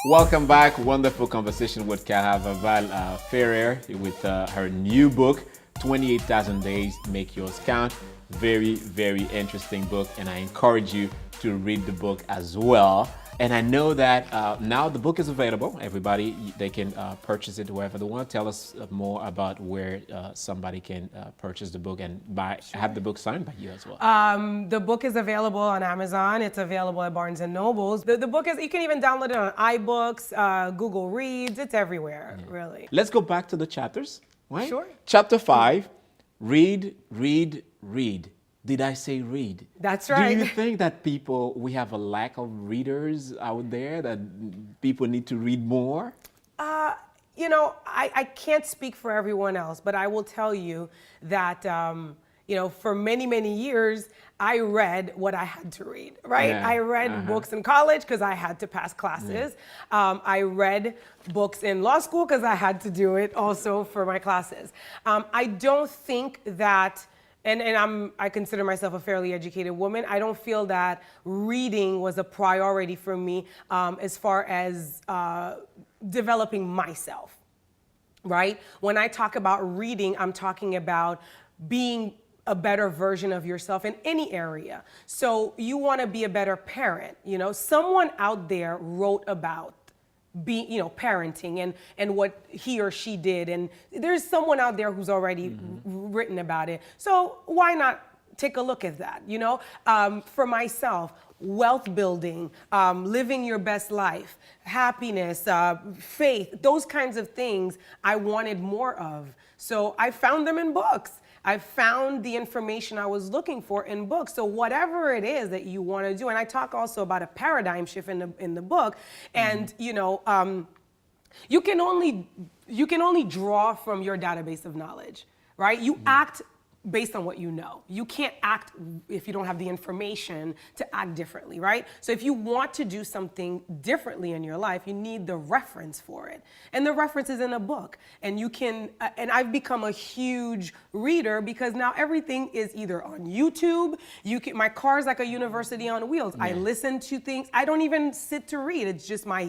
Welcome back. Wonderful conversation with Vaval Ferrier with her new book, 28,000 Days, Make Yours Count. Very, very interesting book, and I encourage you to read the book as well. And I know that now the book is available. Everybody, they can purchase it wherever they want. Tell us more about where somebody can purchase the book and have the book signed by you as well. The book is available on Amazon. It's available at Barnes and Nobles. The book is, you can even download it on iBooks, Google Reads. It's everywhere, really. Let's go back to the chapters, right? Sure. Chapter 5, read, read, read. Did I say read? That's right. Do you think that we have a lack of readers out there, that people need to read more? You know, I can't speak for everyone else, but I will tell you that, you know, for many, many years, I read what I had to read, right? Yeah. I read books in college because I had to pass classes. I read books in law school because I had to do it also for my classes. I don't think that, and I consider myself a fairly educated woman, I don't feel that reading was a priority for me as far as developing myself, right? When I talk about reading, I'm talking about being a better version of yourself in any area. So you want to be a better parent, you know? Someone out there wrote about parenting and what he or she did, and there's someone out there who's already written about it. So why not take a look at that, you know? For myself, wealth building, living your best life, happiness, faith, those kinds of things I wanted more of. So I found them in books. I found the information I was looking for in books. So whatever it is that you want to do, and I talk also about a paradigm shift in the book, and you know, you can only draw from your database of knowledge, right? You act based on what you know. You can't act if you don't have the information to act differently, right? So if you want to do something differently in your life, you need the reference for it. And the reference is in a book. And you can, and I've become a huge reader because now everything is either on YouTube. My car is like a university on wheels. I listen to things. I don't even sit to read. It's just my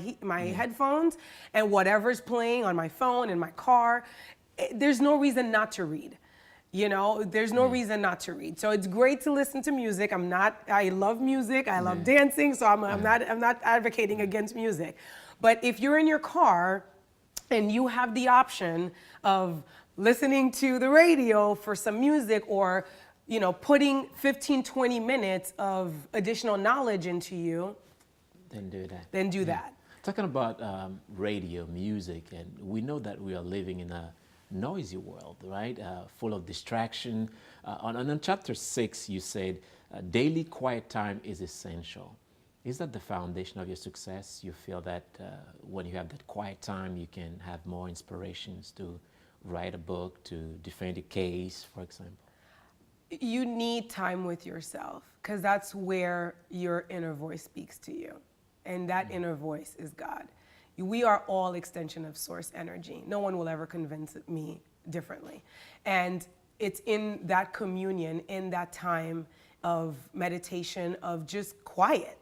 headphones and whatever's playing on my phone in my car. There's no reason not to read. You know, there's no reason not to read. So it's great to listen to music. I love music. I love dancing. So I'm not advocating against music. But if you're in your car and you have the option of listening to the radio for some music, or, you know, putting 15, 20 minutes of additional knowledge into you, then do that. Then do that. Talking about radio, music, and we know that we are living in a noisy world, right? Full of distraction. On chapter 6, you said daily quiet time is essential. Is that the foundation of your success? You feel that when you have that quiet time, you can have more inspirations to write a book, to defend a case, for example? You need time with yourself, because that's where your inner voice speaks to you. And that inner voice is God. We are all extension of source energy. No one will ever convince me differently. And it's in that communion, in that time of meditation, of just quiet,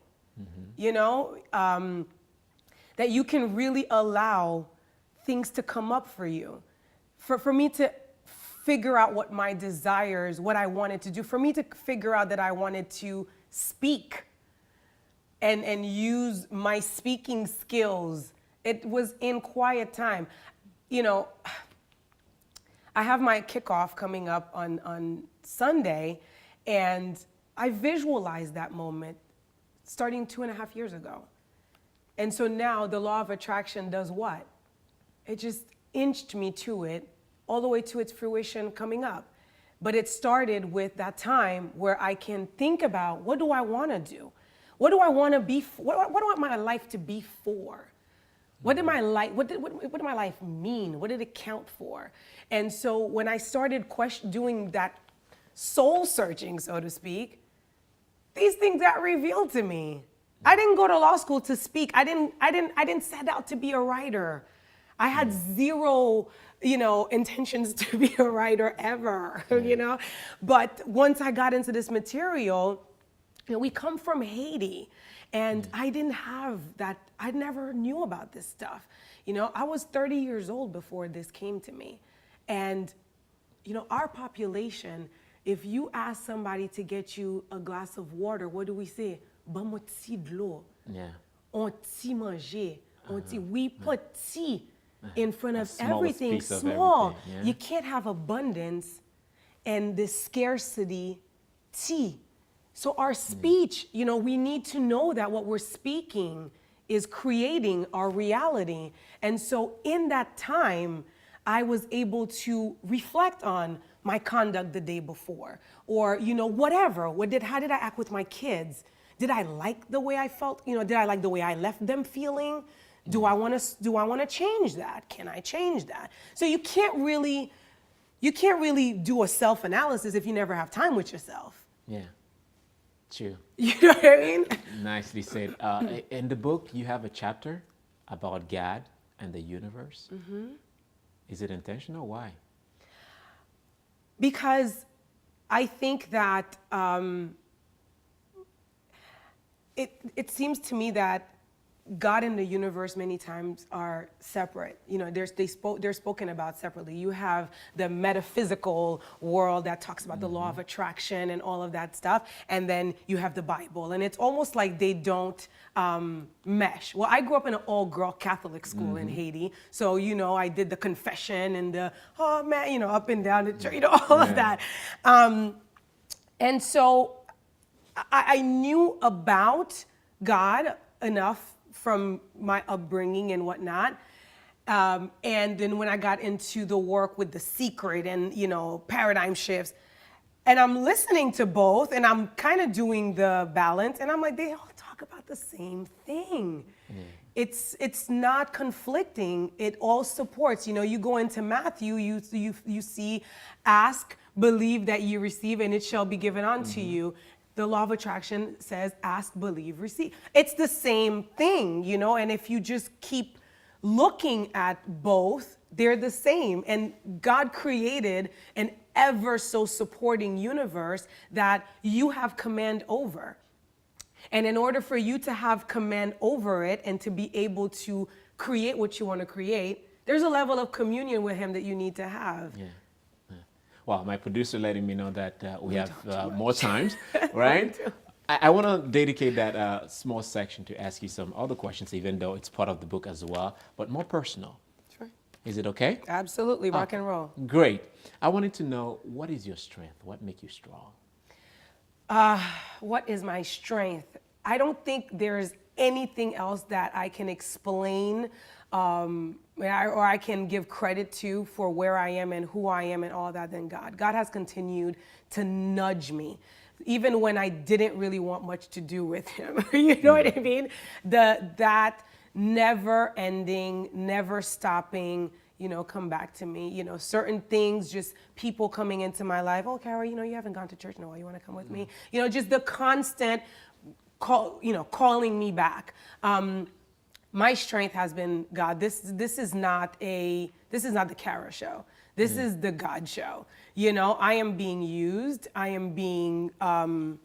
you know, that you can really allow things to come up for you. For me to figure out what my desires, what I wanted to do, for me to figure out that I wanted to speak and use my speaking skills. It was in quiet time. You know, I have my kickoff coming up on Sunday, and I visualized that moment starting 2.5 years ago. And so now the law of attraction does what? It just inched me to it, all the way to its fruition coming up. But it started with that time where I can think about, what do I want to do? What do I want to be? What do I want my life to be for? What did my life mean? What did it count for? And so when I started doing that soul searching, so to speak, these things got revealed to me. I didn't go to law school to speak. I didn't set out to be a writer. I had zero, you know, intentions to be a writer ever, you know. But once I got into this material, we come from Haiti, and I didn't have that. I never knew about this stuff. I was 30 years old before this came to me. And, our population, if you ask somebody to get you a glass of water, what do we say? Ba-moi ti de l'eau. Yeah. On ti manger. We put tea in front of everything piece of small. everything, yeah. You can't have abundance and this scarcity tea. So our speech, we need to know that what we're speaking is creating our reality. And so in that time, I was able to reflect on my conduct the day before, or, whatever. How did I act with my kids? Did I like the way I felt? Did I like the way I left them feeling? Do I want to change that? Can I change that? So you can't really do a self-analysis if you never have time with yourself. Yeah. True. You know what I mean? Nicely said. In the book, you have a chapter about God and the universe. Mm-hmm. Is it intentional? Why? Because I think that it seems to me that God and the universe many times are separate. They're spoken about separately. You have the metaphysical world that talks about the law of attraction and all of that stuff, and then you have the Bible, and it's almost like they don't mesh. Well, I grew up in an all-girl Catholic school in Haiti, so I did the confession and the up and down the church, all of that, and so I knew about God enough from my upbringing and whatnot. And then when I got into the work with The Secret and, paradigm shifts, and I'm listening to both and I'm kind of doing the balance, and I'm like, they all talk about the same thing. It's not conflicting. It all supports. You go into Matthew, you see, ask, believe that you receive, and it shall be given unto you. The law of attraction says, ask, believe, receive. It's the same thing, and if you just keep looking at both, they're the same. And God created an ever so supporting universe that you have command over. And in order for you to have command over it and to be able to create what you want to create, there's a level of communion with Him that you need to have. Yeah. Well, my producer letting me know that we have more times, right? I want to dedicate that small section to ask you some other questions, even though it's part of the book as well, but more personal. Sure. Is it okay? Absolutely, rock and roll. Great. I wanted to know, what is your strength? What makes you strong? What is my strength? I don't think there's anything else that I can explain or I can give credit to for where I am and who I am and all that than God. God has continued to nudge me, even when I didn't really want much to do with Him. You know what I mean? That never ending, never stopping, come back to me. Certain things, just people coming into my life. Oh, Carol, you haven't gone to church in a while. You want to come with me? Just the constant calling me back. My strength has been God. This is not the Kara show. This is the God show. I am being used. I am being, I'm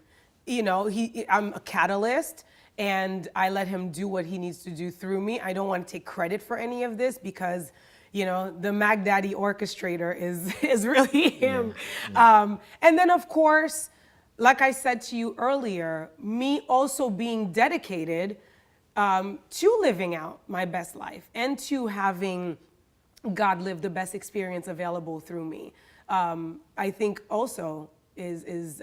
a catalyst, and I let Him do what He needs to do through me. I don't want to take credit for any of this because, the Mac Daddy orchestrator is really Him. And then, of course, like I said to you earlier, me also being dedicated to living out my best life and to having God live the best experience available through me. I think also is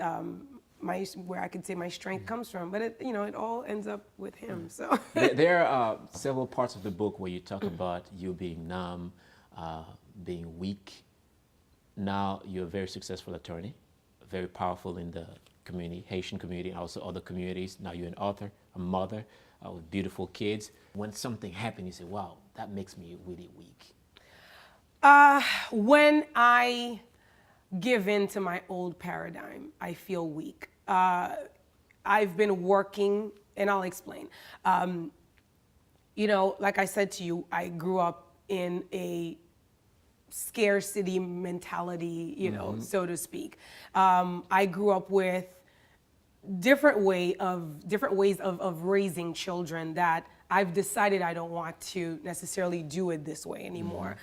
where I could say my strength comes from, but it all ends up with Him. So there are several parts of the book where you talk about you being numb, being weak. Now you're a very successful attorney, very powerful in the community, Haitian community, and also other communities. Now you're an author, a mother with beautiful kids. When something happens, you say, wow, that makes me really weak. When I give in to my old paradigm, I feel weak. I've been working, and I'll explain. Like I said to you, I grew up in a scarcity mentality, so to speak. I grew up with different ways of raising children that I've decided I don't want to necessarily do it this way anymore.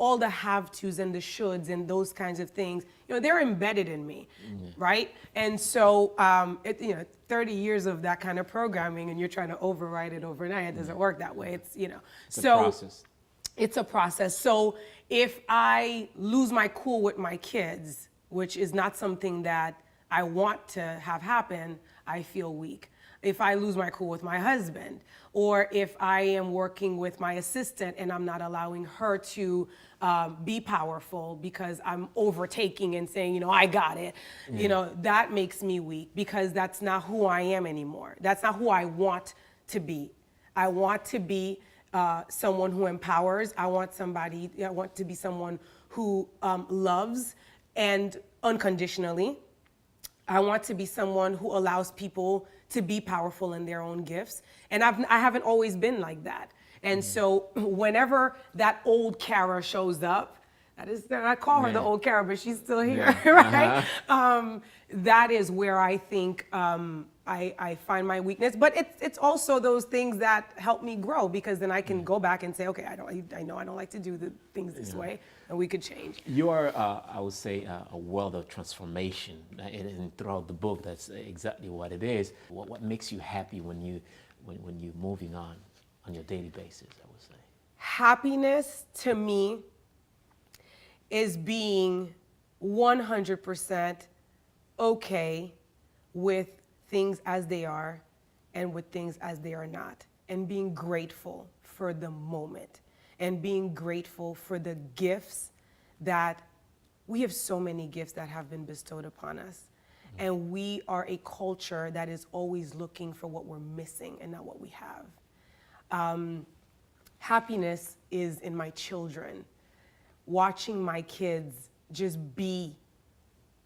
All the have-tos and the shoulds and those kinds of things, they're embedded in me, right? And so, 30 years of that kind of programming, and you're trying to override it overnight, it doesn't work that way. It's It's a process. It's a process. So if I lose my cool with my kids, which is not something that I want to have happen, I feel weak. If I lose my cool with my husband, or if I am working with my assistant and I'm not allowing her to be powerful because I'm overtaking and saying, I got it, that makes me weak, because that's not who I am anymore. That's not who I want to be. I want to be someone who empowers. I want to be someone who loves and unconditionally. I want to be someone who allows people to be powerful in their own gifts. And I haven't always been like that. And so whenever that old Kara shows up, I call her the old Kara, but she's still here, right? That is where I think I find my weakness. But it's also those things that help me grow, because then I can go back and say, okay, I know I don't like to do the things this way, and we could change. You are, I would say, a world of transformation, and throughout the book, that's exactly what it is. What makes you happy when you're moving on your daily basis, I would say? Happiness to me is being 100% okay with things as they are and with things as they are not, and being grateful for the moment, and being grateful for the gifts that we have. So many gifts that have been bestowed upon us, and we are a culture that is always looking for what we're missing and not what we have. Happiness is in my children, watching my kids just be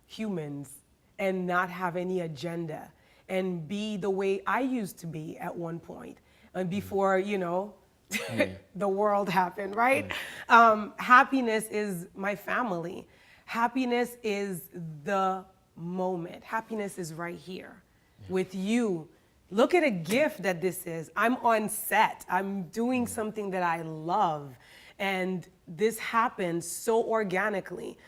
humans and not have any agenda, and be the way I used to be at one point, and before, the world happened, right? Happiness is my family. Happiness is the moment. Happiness is right here with you. Look at a gift that this is. I'm on set. I'm doing something that I love. And this happens so organically,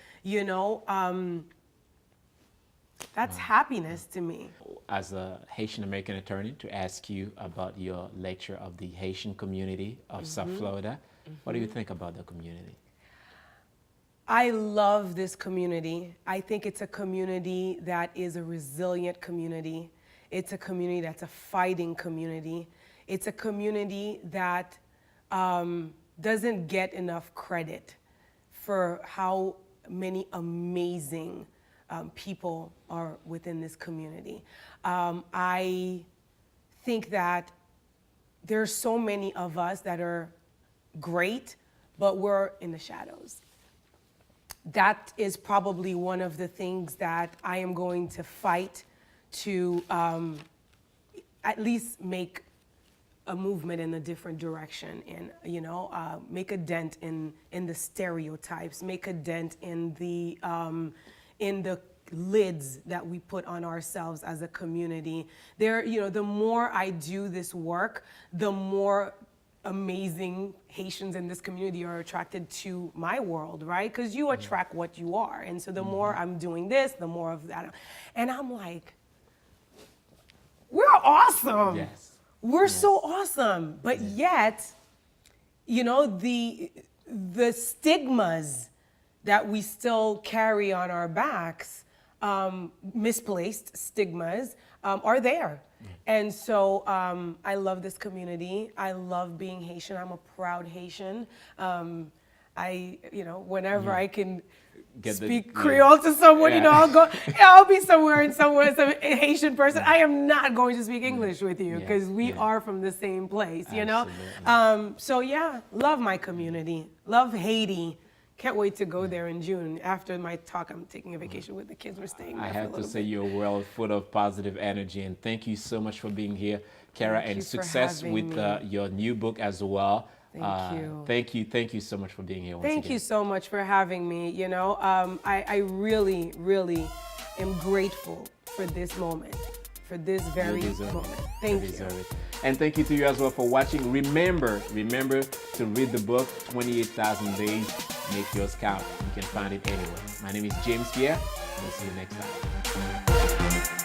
that's happiness to me. As a Haitian American attorney, to ask you about your lecture of the Haitian community of South Florida. What do you think about the community? I love this community. I think it's a community that is a resilient community. It's a community that's a fighting community. It's a community that doesn't get enough credit for how many amazing people are within this community. I think that there's so many of us that are great, but we're in the shadows. That is probably one of the things that I am going to fight to at least make a movement in a different direction, and make a dent in the stereotypes, make a dent in the lids that we put on ourselves as a community. The more I do this work, the more amazing Haitians in this community are attracted to my world, right? Because you attract what you are. And so the more I'm doing this, the more of that. And I'm like, we're awesome. Yes. We're so awesome. But yet, the stigmas that we still carry on our backs, misplaced stigmas, are there. And so I love this community. I love being Haitian. I'm a proud Haitian. Whenever I can speak Creole to someone, I'll go, I'll be somewhere, some Haitian person. I am not going to speak English with you, because we are from the same place, So love my community. Love Haiti. Can't wait to go there in June. After my talk, I'm taking a vacation with the kids. We're staying there. I have to say, you're a world full of positive energy, and thank you so much for being here, Kara, and success with your new book as well. Thank you. Thank you so much for being here once again. Thank you so much for having me. I really, really am grateful for this moment, for this very You deserve moment. it. Thank You you. deserve it. And thank you to you as well for watching. Remember to read the book, 28,000 Days, Make Yours Count. You can find it anywhere. My name is James Pierre. We'll see you next time.